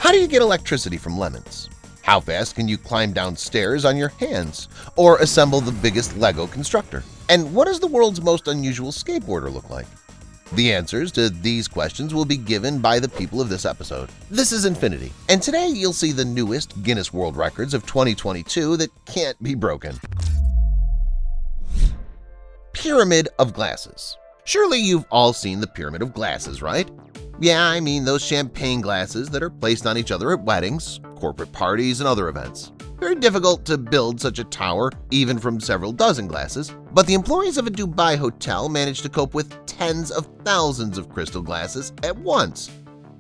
How do you get electricity from lemons? How fast can you climb down stairs on your hands or assemble the biggest Lego constructor? And what does the world's most unusual skateboarder look like? The answers to these questions will be given by the people of this episode. This is Infinity, and today you'll see the newest Guinness World Records of 2022 that can't be broken. Pyramid of Glasses. Surely you've all seen the Pyramid of Glasses, right? Yeah, I mean those champagne glasses that are placed on each other at weddings, corporate parties, and other events. Very difficult to build such a tower even from several dozen glasses, but the employees of a Dubai hotel managed to cope with tens of thousands of crystal glasses at once.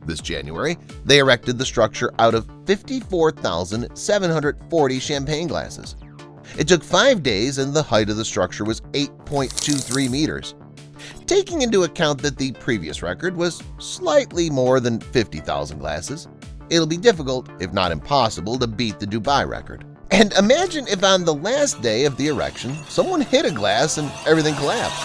This January, they erected the structure out of 54,740 champagne glasses. It took 5 days and the height of the structure was 8.23 meters. Taking into account that the previous record was slightly more than 50,000 glasses, it'll be difficult, if not impossible, to beat the Dubai record. And imagine if on the last day of the erection, someone hit a glass and everything collapsed.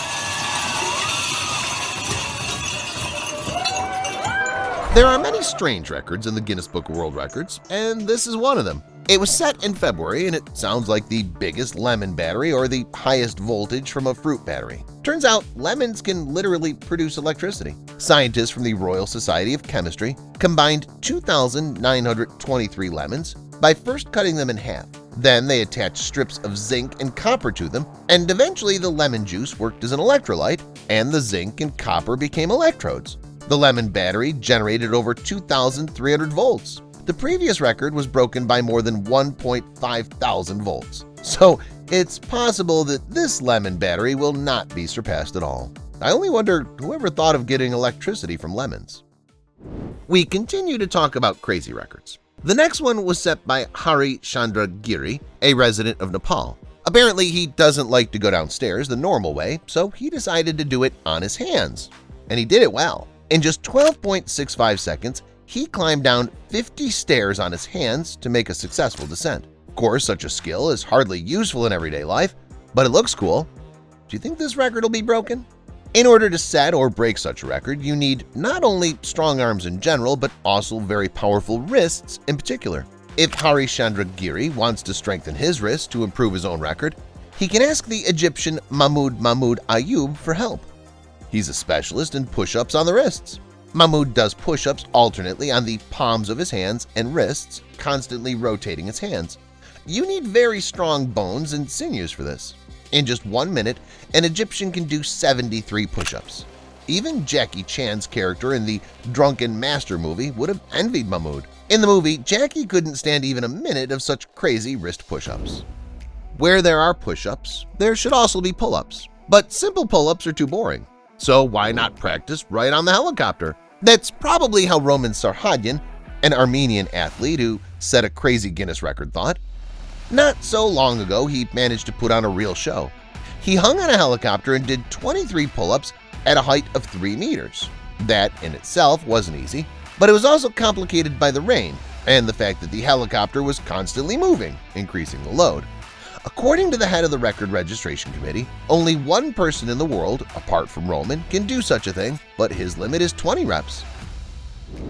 There are many strange records in the Guinness Book of World Records, and this is one of them. It was set in February, and it sounds like the biggest lemon battery or the highest voltage from a fruit battery. Turns out lemons can literally produce electricity. Scientists from the Royal Society of Chemistry combined 2,923 lemons by first cutting them in half. Then they attached strips of zinc and copper to them, and eventually the lemon juice worked as an electrolyte, and the zinc and copper became electrodes. The lemon battery generated over 2,300 volts. The previous record was broken by more than 1.5 thousand volts. So it's possible that this lemon battery will not be surpassed at all. I only wonder whoever thought of getting electricity from lemons. We continue to talk about crazy records. The next one was set by Hari Chandra Giri, a resident of Nepal. Apparently he doesn't like to go downstairs the normal way, so he decided to do it on his hands. And he did it well. In just 12.65 seconds, he climbed down 50 stairs on his hands to make a successful descent. Of course, such a skill is hardly useful in everyday life, but it looks cool. Do you think this record will be broken? In order to set or break such a record, you need not only strong arms in general, but also very powerful wrists in particular. If Hari Chandra Giri wants to strengthen his wrists to improve his own record, he can ask the Egyptian Mahmoud Ayub for help. He's a specialist in push-ups on the wrists. Mahmoud does push-ups alternately on the palms of his hands and wrists, constantly rotating his hands. You need very strong bones and sinews for this. In just 1 minute, an Egyptian can do 73 push-ups. Even Jackie Chan's character in the Drunken Master movie would have envied Mahmoud. In the movie, Jackie couldn't stand even a minute of such crazy wrist push-ups. Where there are push-ups, there should also be pull-ups. But simple pull-ups are too boring. So why not practice right on the helicopter? That's probably how Roman Sarhadyan, an Armenian athlete who set a crazy Guinness record, thought. Not so long ago, he managed to put on a real show. He hung on a helicopter and did 23 pull-ups at a height of 3 meters. That in itself wasn't easy, but it was also complicated by the rain and the fact that the helicopter was constantly moving, increasing the load. According to the head of the Record Registration Committee, only one person in the world, apart from Roman, can do such a thing, but his limit is 20 reps.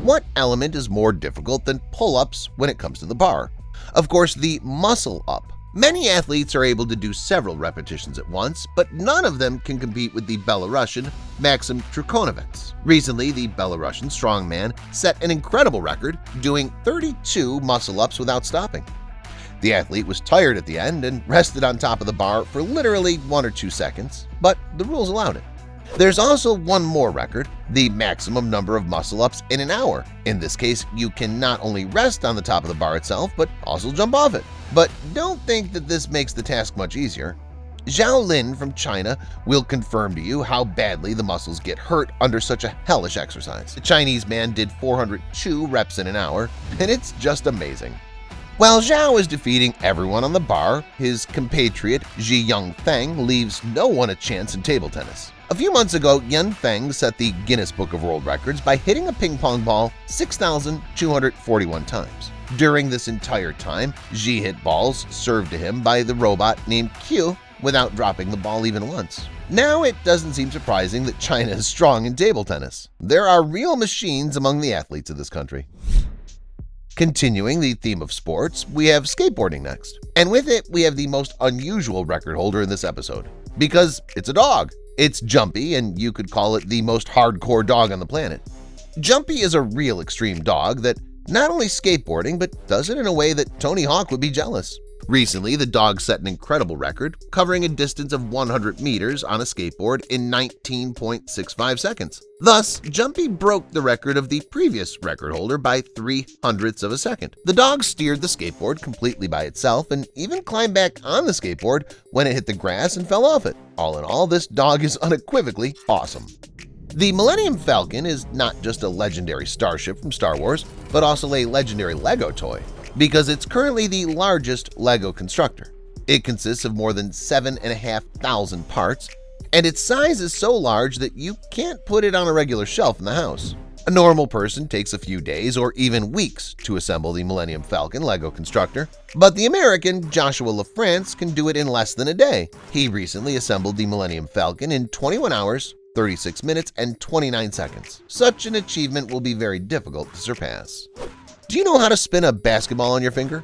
What element is more difficult than pull-ups when it comes to the bar? Of course, the muscle-up. Many athletes are able to do several repetitions at once, but none of them can compete with the Belarusian Maxim Trukonovets. Recently, the Belarusian strongman set an incredible record, doing 32 muscle-ups without stopping. The athlete was tired at the end and rested on top of the bar for literally 1 or 2 seconds, but the rules allowed it. There's also one more record, the maximum number of muscle-ups in an hour. In this case, you can not only rest on the top of the bar itself, but also jump off it. But don't think that this makes the task much easier. Zhao Lin from China will confirm to you how badly the muscles get hurt under such a hellish exercise. The Chinese man did 402 reps in an hour, and it's just amazing. While Zhao is defeating everyone on the bar, his compatriot Ji Yongfeng leaves no one a chance in table tennis. A few months ago, Yunfeng set the Guinness Book of World Records by hitting a ping pong ball 6,241 times. During this entire time, Ji hit balls served to him by the robot named Q without dropping the ball even once. Now it doesn't seem surprising that China is strong in table tennis. There are real machines among the athletes of this country. Continuing the theme of sports, we have skateboarding next. And with it, we have the most unusual record holder in this episode. Because it's a dog. It's Jumpy, and you could call it the most hardcore dog on the planet. Jumpy is a real extreme dog that not only skateboarding, but does it in a way that Tony Hawk would be jealous. Recently, the dog set an incredible record, covering a distance of 100 meters on a skateboard in 19.65 seconds. Thus, Jumpy broke the record of the previous record holder by 0.03 of a second. The dog steered the skateboard completely by itself and even climbed back on the skateboard when it hit the grass and fell off it. All in all, this dog is unequivocally awesome. The Millennium Falcon is not just a legendary starship from Star Wars, but also a legendary Lego toy, because it's currently the largest Lego constructor. It consists of more than 7,500 parts, and its size is so large that you can't put it on a regular shelf in the house. A normal person takes a few days or even weeks to assemble the Millennium Falcon Lego constructor, but the American Joshua LaFrance can do it in less than a day. He recently assembled the Millennium Falcon in 21 hours, 36 minutes, and 29 seconds. Such an achievement will be very difficult to surpass. Do you know how to spin a basketball on your finger?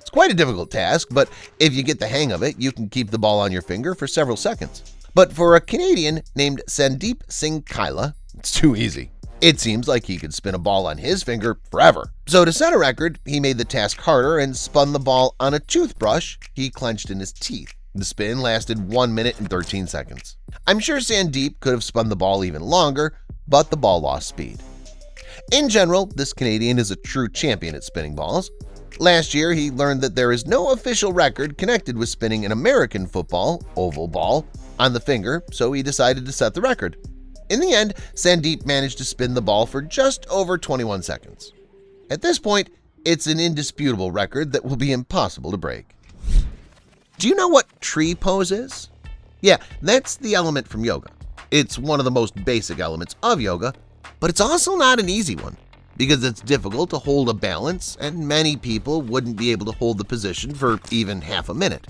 It's quite a difficult task, but if you get the hang of it, you can keep the ball on your finger for several seconds. But for a Canadian named Sandeep Singh Kaila, it's too easy. It seems like he could spin a ball on his finger forever. So to set a record, he made the task harder and spun the ball on a toothbrush he clenched in his teeth. The spin lasted 1 minute and 13 seconds. I'm sure Sandeep could have spun the ball even longer, but the ball lost speed. In general, this Canadian is a true champion at spinning balls. Last year, he learned that there is no official record connected with spinning an American football oval ball on the finger, so he decided to set the record. In the end, Sandeep managed to spin the ball for just over 21 seconds. At this point, it's an indisputable record that will be impossible to break. Do you know what tree pose is? Yeah, that's the element from yoga. It's one of the most basic elements of yoga, but it's also not an easy one because it's difficult to hold a balance and many people wouldn't be able to hold the position for even half a minute.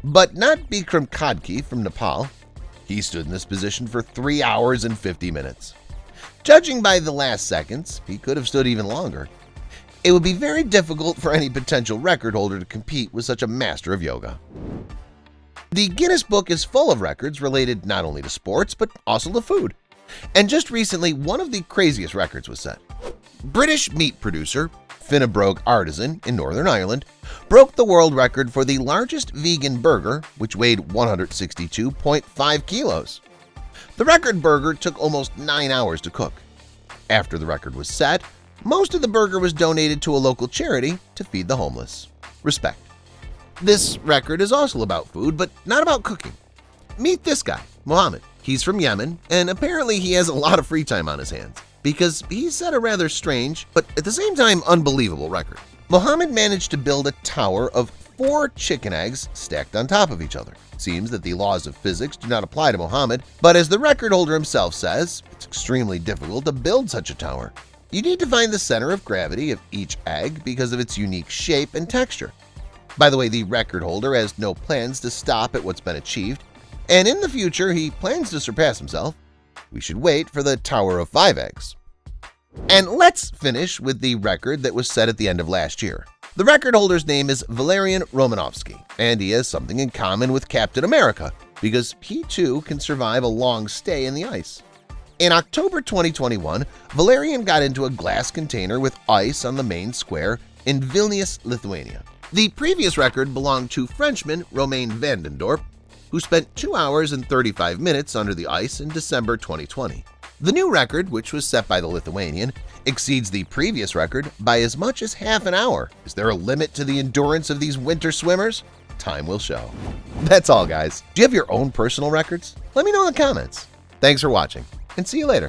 But not Bikram Kadki from Nepal. He stood in this position for 3 hours and 50 minutes. Judging by the last seconds, he could have stood even longer. It would be very difficult for any potential record holder to compete with such a master of yoga. The Guinness Book is full of records related not only to sports, but also to food. And just recently, one of the craziest records was set. British meat producer Finnebrogue Artisan in Northern Ireland broke the world record for the largest vegan burger, which weighed 162.5 kilos. The record burger took almost 9 hours to cook. After the record was set, most of the burger was donated to a local charity to feed the homeless. Respect. This record is also about food, but not about cooking. Meet this guy, Mohammed. He's from Yemen, and apparently he has a lot of free time on his hands because he set a rather strange, but at the same time unbelievable record. Mohammed managed to build a tower of 4 chicken eggs stacked on top of each other. Seems that the laws of physics do not apply to Mohammed, but as the record holder himself says, it's extremely difficult to build such a tower. You need to find the center of gravity of each egg because of its unique shape and texture. By the way, the record holder has no plans to stop at what's been achieved, and in the future he plans to surpass himself. We should wait for the Tower of 5 eggs. And let's finish with the record that was set at the end of last year. The record holder's name is Valerian Romanovsky, and he has something in common with Captain America because he too can survive a long stay in the ice. In October 2021, Valerian got into a glass container with ice on the main square in Vilnius, Lithuania. The previous record belonged to Frenchman Romain Vandendorp, who spent 2 hours and 35 minutes under the ice in December 2020. The new record, which was set by the Lithuanian, exceeds the previous record by as much as half an hour. Is there a limit to the endurance of these winter swimmers? Time will show. That's all, guys. Do you have your own personal records? Let me know in the comments. Thanks for watching, and see you later.